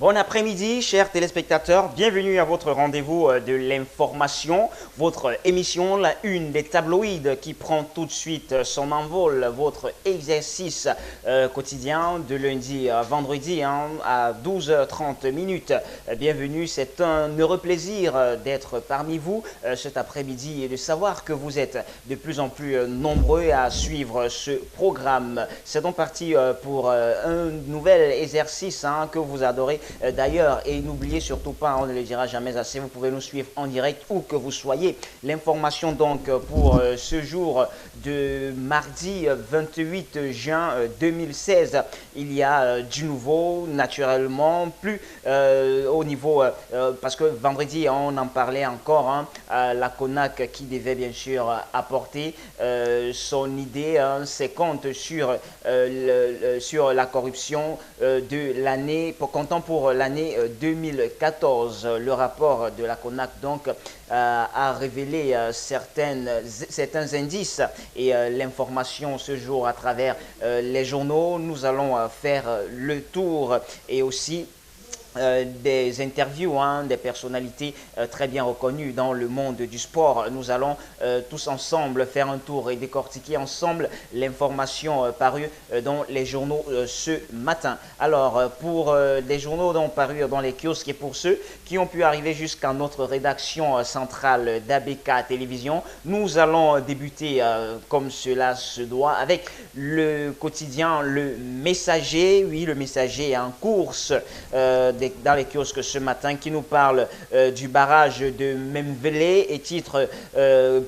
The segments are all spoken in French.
Bon après-midi, chers téléspectateurs. Bienvenue à votre rendez-vous de l'information, votre émission, la une des tabloïds qui prend tout de suite son envol, votre exercice quotidien de lundi à vendredi à 12h30 minutes. Bienvenue, c'est un heureux plaisir d'être parmi vous cet après-midi et de savoir que vous êtes de plus en plus nombreux à suivre ce programme. C'est donc parti pour un nouvel exercice que vous adorez. D'ailleurs, et n'oubliez surtout pas, on ne le dira jamais assez, vous pouvez nous suivre en direct où que vous soyez. L'information donc pour ce jour de mardi 28 juin 2016, il y a du nouveau, naturellement, plus au niveau, parce que vendredi on en parlait encore, la CONAC qui devait bien sûr apporter son idée, ses comptes sur la corruption de l'année, comptant pour l'année 2014. Le rapport de la CONAC donc a révélé certains indices et l'information ce jour à travers les journaux. Nous allons faire le tour et aussi des interviews des personnalités très bien reconnues dans le monde du sport. Nous allons tous ensemble faire un tour et décortiquer ensemble l'information parue dans les journaux ce matin. Alors, pour les journaux parus dans les kiosques et pour ceux qui ont pu arriver jusqu'à notre rédaction centrale d'ABK Télévision, nous allons débuter comme cela se doit avec le quotidien Le Messager. Oui, Le Messager en course dans les kiosques ce matin qui nous parle du barrage de Memvele et titre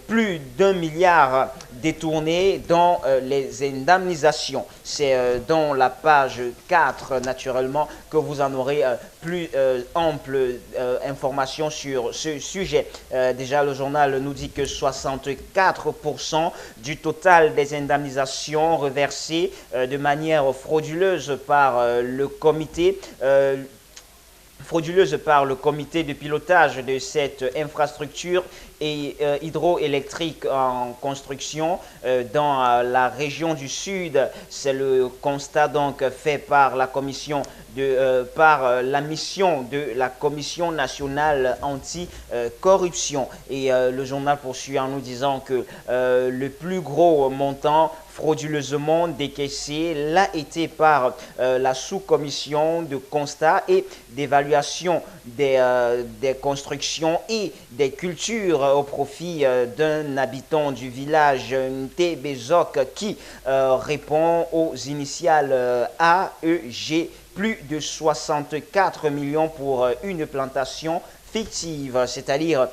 plus d'1 milliard détourné dans les indemnisations. C'est dans la page 4 naturellement que vous en aurez plus ample information sur ce sujet. Déjà le journal nous dit que 64% du total des indemnisations reversées de manière frauduleuse par le comité de pilotage de cette infrastructure hydroélectrique en construction dans la région du Sud. C'est le constat donc fait par la mission de la Commission nationale anti-corruption. Et le journal poursuit en nous disant que le plus gros montant frauduleusement décaissé l'a été par la sous-commission de constat et d'évaluation des constructions et des cultures au profit d'un habitant du village Ntebezok qui répond aux initiales AEG, plus de 64 millions pour une plantation fictive, c'est-à-dire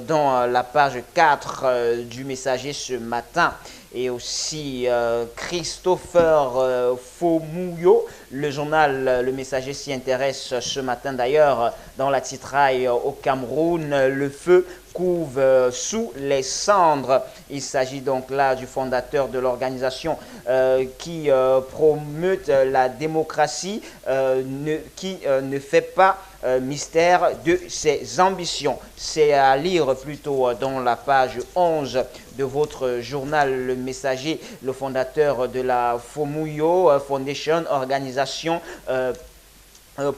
dans la page 4 du Messager ce matin. Et aussi Christopher Fomouyo, le journal Le Messager s'y intéresse ce matin d'ailleurs dans la titraille au Cameroun, le feu couve sous les cendres. Il s'agit donc là du fondateur de l'organisation qui promeut la démocratie, qui ne fait pas mystère de ses ambitions. C'est à lire plutôt dans la page 11 de votre journal Le Messager, le fondateur de la Fomouyo Foundation, organisation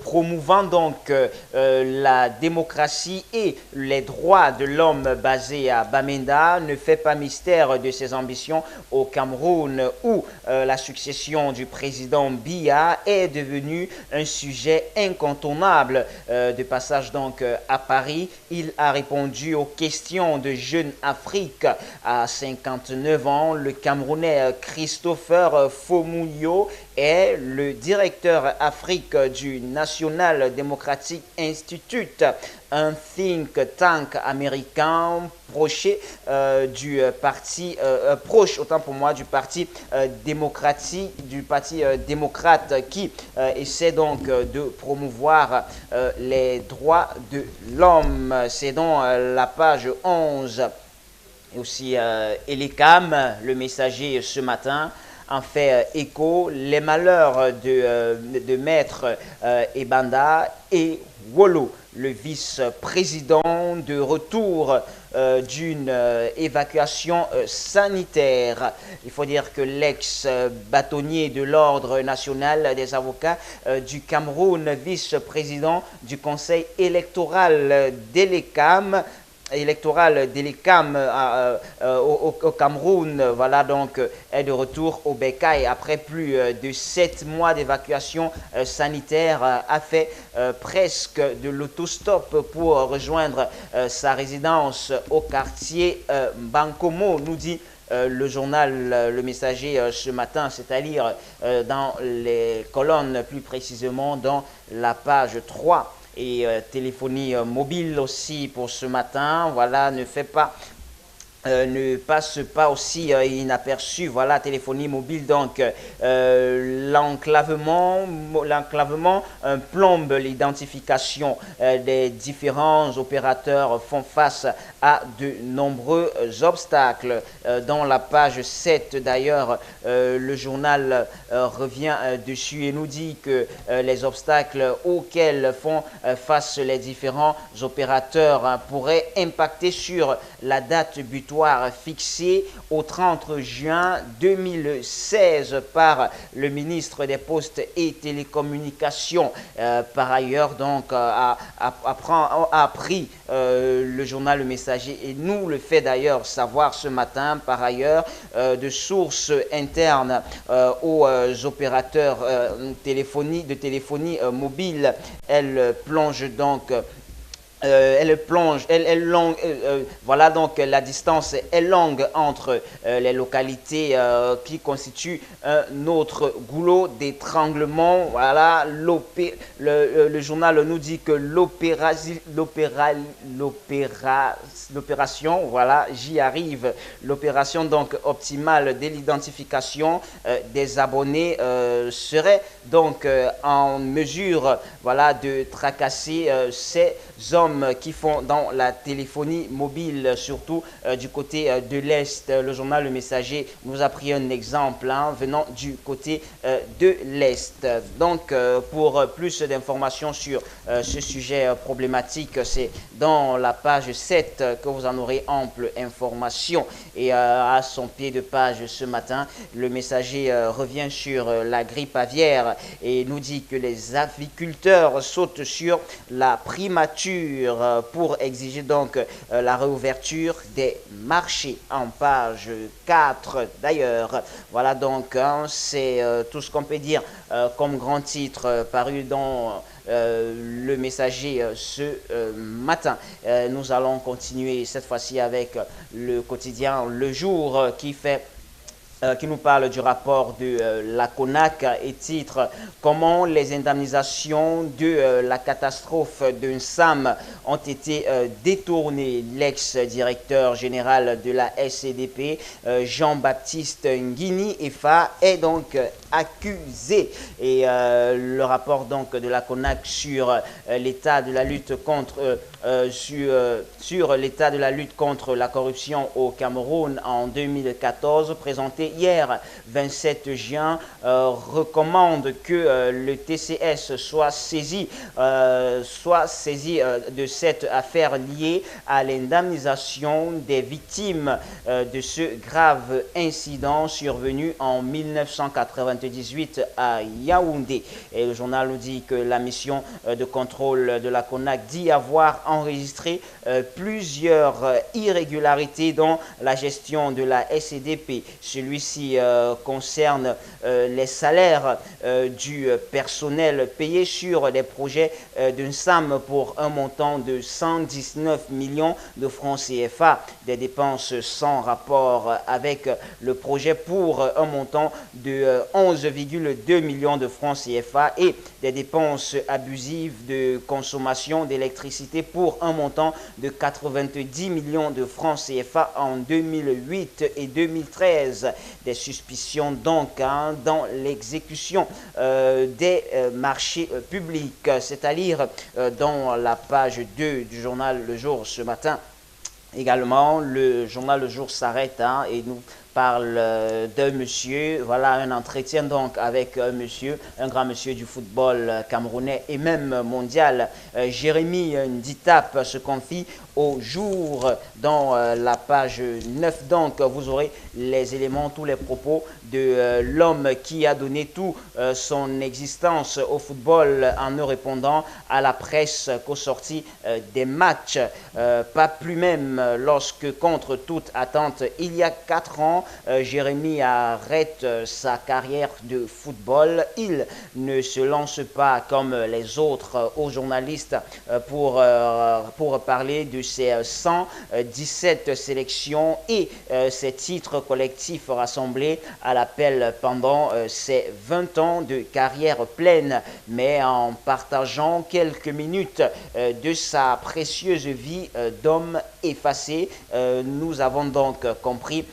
promouvant donc la démocratie et les droits de l'homme basé à Bamenda, ne fait pas mystère de ses ambitions au Cameroun où la succession du président Biya est devenue un sujet incontournable. De passage donc à Paris, il a répondu aux questions de Jeune Afrique. À 59 ans, le Camerounais Christopher Fomouyo est le directeur Afrique du National Democratic Institute, un think tank américain proche du parti démocrate qui essaie donc de promouvoir les droits de l'homme. C'est dans la page 11. Et aussi Elecam, Le Messager ce matin, en fait écho. Les malheurs de Maître Ebanda et Wolo, le vice-président de retour d'une évacuation sanitaire. Il faut dire que l'ex-bâtonnier de l'Ordre national des avocats du Cameroun, vice-président du Conseil électoral d'Elecam au Cameroun, voilà donc est de retour au Bécaye après plus de 7 mois d'évacuation sanitaire, a fait presque de l'autostop pour rejoindre sa résidence au quartier Bankomo, nous dit le journal Le Messager ce matin, c'est-à-dire dans les colonnes, plus précisément dans la page 3. Et téléphonie mobile aussi pour ce matin, voilà, ne passe pas aussi inaperçu. Voilà, téléphonie mobile, donc l'enclavement plombe l'identification des différents opérateurs, font face à de nombreux obstacles. Dans la page 7 d'ailleurs, le journal revient dessus et nous dit que les obstacles auxquels font face les différents opérateurs pourraient impacter sur la date butoir fixé au 30 juin 2016 par le ministre des Postes et Télécommunications. Par ailleurs, donc, a appris le journal Le Messager et nous le fait d'ailleurs savoir ce matin, par ailleurs, de sources internes aux opérateurs de téléphonie mobile. Elle plonge donc voilà donc la distance est longue entre les localités qui constituent un autre goulot d'étranglement. Voilà, le journal nous dit que l'opération, voilà, j'y arrive, l'opération donc optimale de l'identification des abonnés serait donc en mesure, voilà, de tracasser ces hommes qui font dans la téléphonie mobile, surtout du côté de l'Est. Le journal Le Messager nous a pris un exemple venant du côté de l'Est. Donc, pour plus d'informations sur ce sujet problématique, c'est dans la page 7 que vous en aurez ample information. Et à son pied de page ce matin, Le Messager revient sur la grippe aviaire et nous dit que les aviculteurs sautent sur la primature pour exiger donc la réouverture des marchés en page 4 d'ailleurs. Voilà donc, c'est tout ce qu'on peut dire comme grand titre paru dans Le Messager ce matin. Nous allons continuer cette fois-ci avec le quotidien Le Jour qui nous parle du rapport de la CONAC et titre « Comment les indemnisations de la catastrophe d'un SAM ont été détournées ». L'ex-directeur général de la SCDP, Jean-Baptiste Nguini Efa, est donc accusé. Et le rapport donc de la CONAC sur l'état de la lutte contre sur l'état de la lutte contre la corruption au Cameroun en 2014, présenté hier 27 juin, recommande que le TCS soit saisi de cette affaire liée à l'indemnisation des victimes de ce grave incident survenu en 1998 à Yaoundé. Et le journal nous dit que la mission de contrôle de la CONAC dit avoir enregistré plusieurs irrégularités dans la gestion de la SCDP. Celui-ci concerne les salaires du personnel payé sur les projets d'un SAM pour un montant de 119 millions de francs CFA, des dépenses sans rapport avec le projet pour un montant de 11,2 millions de francs CFA et des dépenses abusives de consommation d'électricité pour un montant de 90 millions de francs CFA en 2008 et 2013. Des suspicions donc dans l'exécution des marchés publics, c'est-à-dire dans la page 2 du journal Le Jour ce matin. Également, le journal Le Jour s'arrête et nous parle d'un monsieur, voilà un entretien donc avec un monsieur, un grand monsieur du football camerounais et même mondial. Jérémy Nditap se confie au jour dans la page 9. Donc vous aurez les éléments, tous les propos de l'homme qui a donné tout son existence au football en ne répondant à la presse qu'aux sorties des matchs. Pas plus même lorsque, contre toute attente, il y a 4 ans, Jérémy arrête sa carrière de football. Il ne se lance pas comme les autres aux journalistes pour parler de ses 117 sélections et ses titres collectifs rassemblés à l'appel pendant ses 20 ans de carrière pleine, mais en partageant quelques minutes de sa précieuse vie d'homme effacé. Nous avons donc compris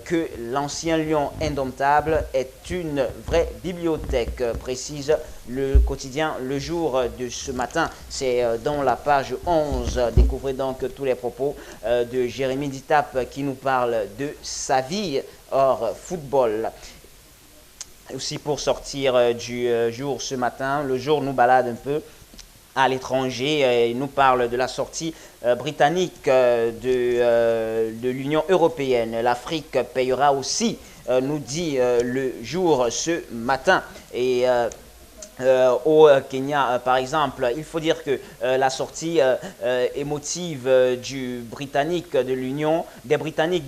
que l'ancien lion indomptable est une vraie bibliothèque, précise le quotidien Le Jour de ce matin. C'est dans la page 11. Découvrez donc tous les propos de Jérémy Nditap qui nous parle de sa vie hors football. Aussi pour sortir du jour ce matin, Le Jour nous balade un peu à l'étranger. Il nous parle de la sortie britannique de l'Union européenne. L'Afrique payera aussi, nous dit Le Jour ce matin. Et au Kenya, par exemple, il faut dire que la sortie émotive des Britanniques de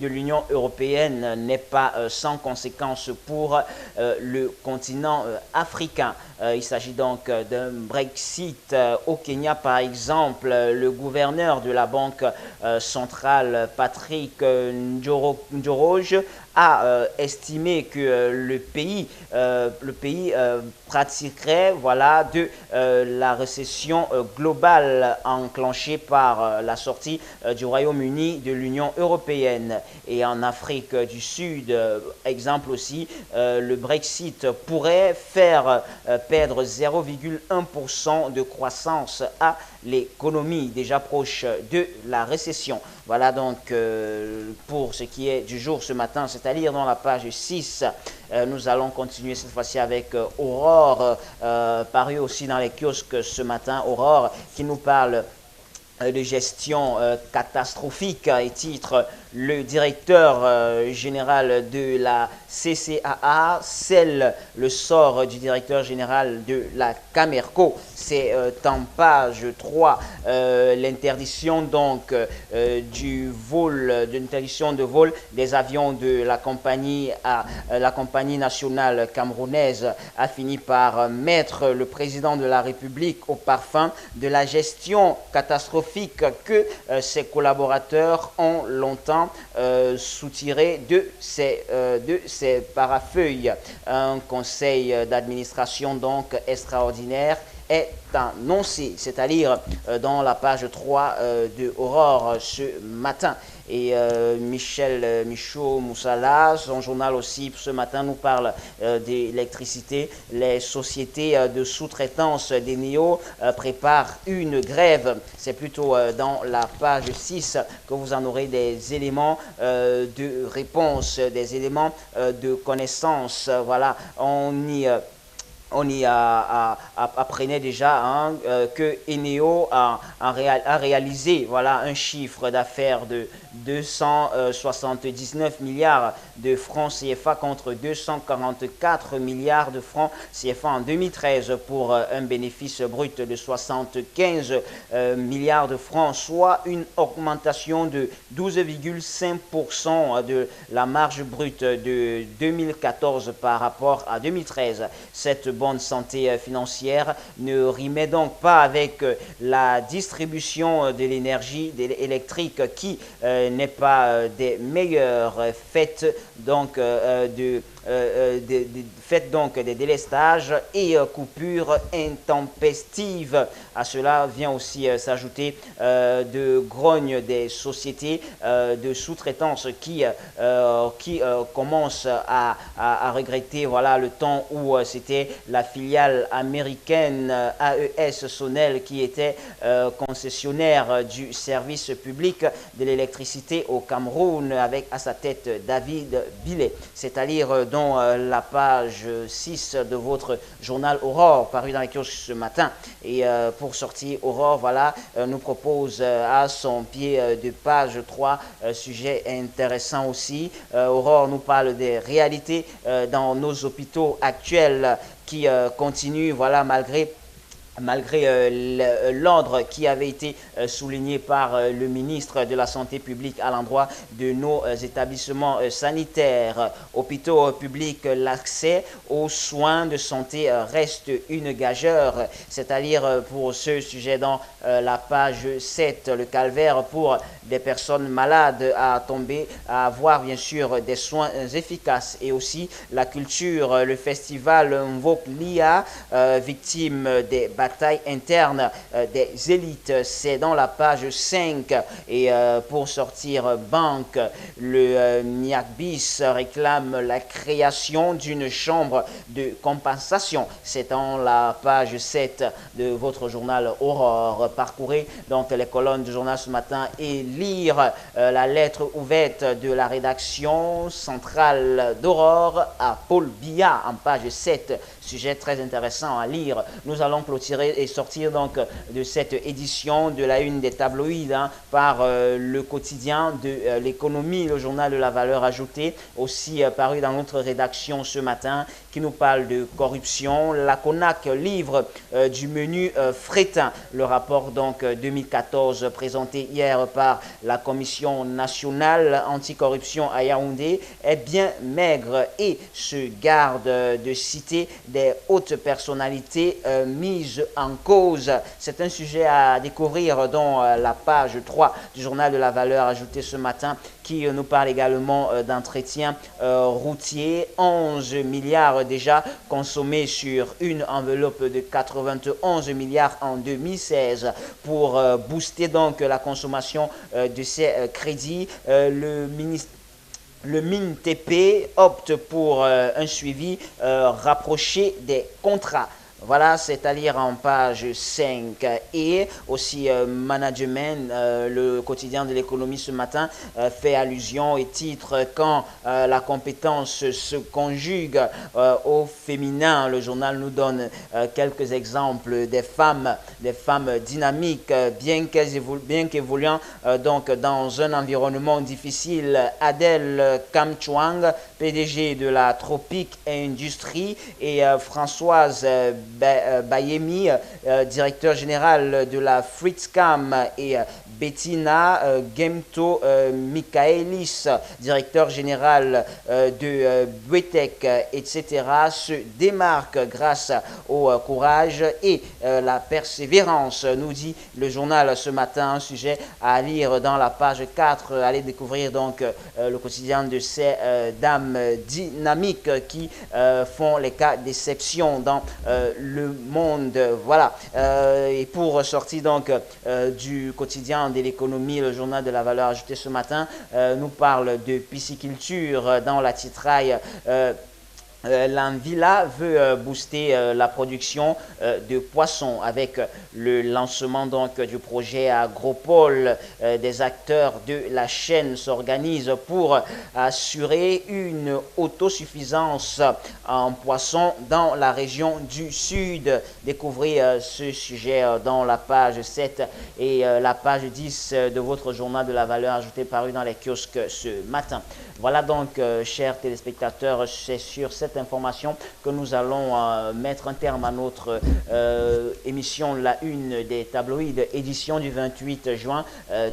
l'Union européenne n'est pas sans conséquence pour le continent africain. Il s'agit donc d'un Brexit au Kenya, par exemple. Le gouverneur de la Banque centrale, Patrick Njoroge, a estimé que le pays pratiquerait de la récession globale enclenchée par la sortie du Royaume-Uni de l'Union européenne. Et en Afrique du Sud, exemple aussi, le Brexit pourrait faire perdre 0,1% de croissance à l'économie déjà proche de la récession. Voilà donc pour ce qui est du jour ce matin, c'est à lire dans la page 6. Nous allons continuer cette fois-ci avec Aurore, paru aussi dans les kiosques ce matin. Aurore qui nous parle de gestion catastrophique et titre le directeur général de la CCAA scelle le sort du directeur général de la Camerco. C'est en page 3 l'interdiction donc du vol, de l'interdiction de vol des avions de la compagnie nationale camerounaise a fini par mettre le président de la République au parfum de la gestion catastrophique que ses collaborateurs ont longtemps soutiré de ses parafeuilles. Un conseil d'administration donc extraordinaire est annoncé, c'est-à-dire dans la page 3 de Aurore ce matin. Et Michel Michaud-Moussala, son journal aussi ce matin nous parle d'électricité. Les sociétés de sous-traitance des NEO préparent une grève. C'est plutôt dans la page 6 que vous en aurez des éléments de réponse, des éléments de connaissance. Voilà, on y apprenait déjà que Eneo a réalisé un chiffre d'affaires de 279 milliards de francs CFA contre 244 milliards de francs CFA en 2013 pour un bénéfice brut de 75 milliards de francs, soit une augmentation de 12,5% de la marge brute de 2014 par rapport à 2013. Cette bonne santé financière ne rimait donc pas avec la distribution de l'énergie électrique qui n'est pas des meilleures, faites donc des délestages et coupures intempestives. À cela vient aussi s'ajouter de grogne des sociétés de sous-traitance qui commencent à regretter le temps où c'était la filiale américaine AES Sonel qui était concessionnaire du service public de l'électricité au Cameroun avec à sa tête David Billet. C'est à lire dans la page 6 de votre journal Aurore paru dans les kiosques ce matin. Et pour sortir Aurore, voilà, nous propose à son pied de page 3 sujet intéressant aussi. Aurore nous parle des réalités dans nos hôpitaux actuels qui continuent, voilà, malgré l'ordre qui avait été souligné par le ministre de la Santé publique à l'endroit de nos établissements sanitaires, hôpitaux publics, l'accès aux soins de santé reste une gageure. C'est-à-dire pour ce sujet dans la page 7, le calvaire pour des personnes malades à tomber, à avoir bien sûr des soins efficaces. Et aussi la culture, le festival Mvok Lia, victime des bataille interne des élites. C'est dans la page 5. Et pour sortir banque, le MIACBIS réclame la création d'une chambre de compensation. C'est dans la page 7 de votre journal Aurore. Parcourez donc les colonnes du journal ce matin et lire la lettre ouverte de la rédaction centrale d'Aurore à Paul Biya en page 7. Sujet très intéressant à lire. Nous allons clôturer et sortir donc de cette édition de la une des tabloïds par le quotidien de l'économie, le journal de la valeur ajoutée, aussi paru dans notre rédaction ce matin, qui nous parle de corruption. La CONAC livre du menu fretin. Le rapport donc 2014 présenté hier par la Commission nationale anticorruption à Yaoundé est bien maigre et se garde de citer des hautes personnalités mises en cause. C'est un sujet à découvrir dans la page 3 du journal de la valeur ajoutée ce matin, qui nous parle également d'entretien routier. 11 milliards déjà consommés sur une enveloppe de 91 milliards en 2016 pour booster donc la consommation de ces crédits. Le MINTP opte pour un suivi rapproché des contrats. Voilà, c'est à lire en page 5. Et aussi Management, le quotidien de l'économie ce matin, fait allusion et titre quand la compétence se conjugue au féminin. Le journal nous donne quelques exemples des femmes dynamiques, bien qu'évoluant donc dans un environnement difficile. Adèle Kamchwang, PDG de la Tropique Industrie, et Françoise Bayemi, directeur général de la Fritzcam, et Bettina Gemto Michaelis, directeur général de Buetec, etc., se démarquent grâce au courage et la persévérance, nous dit le journal ce matin. Un sujet à lire dans la page 4. Allez découvrir donc le quotidien de ces dames dynamiques qui font les cas d'exception dans le monde. Voilà. Et pour sortir donc du quotidien de l'économie, le journal de la valeur ajoutée ce matin nous parle de pisciculture dans la titraille. L'Anvila veut booster la production de poissons avec le lancement donc du projet Agropole. Des acteurs de la chaîne s'organisent pour assurer une autosuffisance en poissons dans la région du Sud. Découvrez ce sujet dans la page 7 et la page 10 de votre journal de la valeur ajoutée paru dans les kiosques ce matin. Voilà donc, chers téléspectateurs, c'est sur cette information que nous allons mettre un terme à notre émission La Une des tabloïds, édition du 28 juin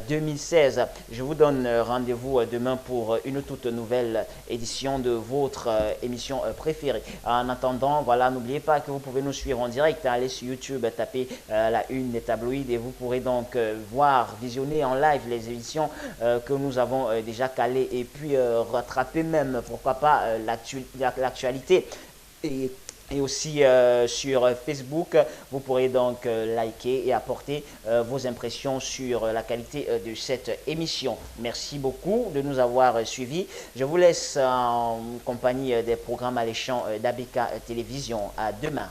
2016. Je vous donne rendez-vous demain pour une toute nouvelle édition de votre émission préférée. En attendant, voilà, n'oubliez pas que vous pouvez nous suivre en direct. Allez sur YouTube, tapez La Une des tabloïds et vous pourrez donc voir, visionner en live les émissions que nous avons déjà calées et puis rattraper même, pourquoi pas, l'actualité. Et et aussi sur Facebook. Vous pourrez donc liker et apporter vos impressions sur la qualité de cette émission. Merci beaucoup de nous avoir suivis. Je vous laisse en compagnie des programmes alléchants d'ABK Télévision. À demain.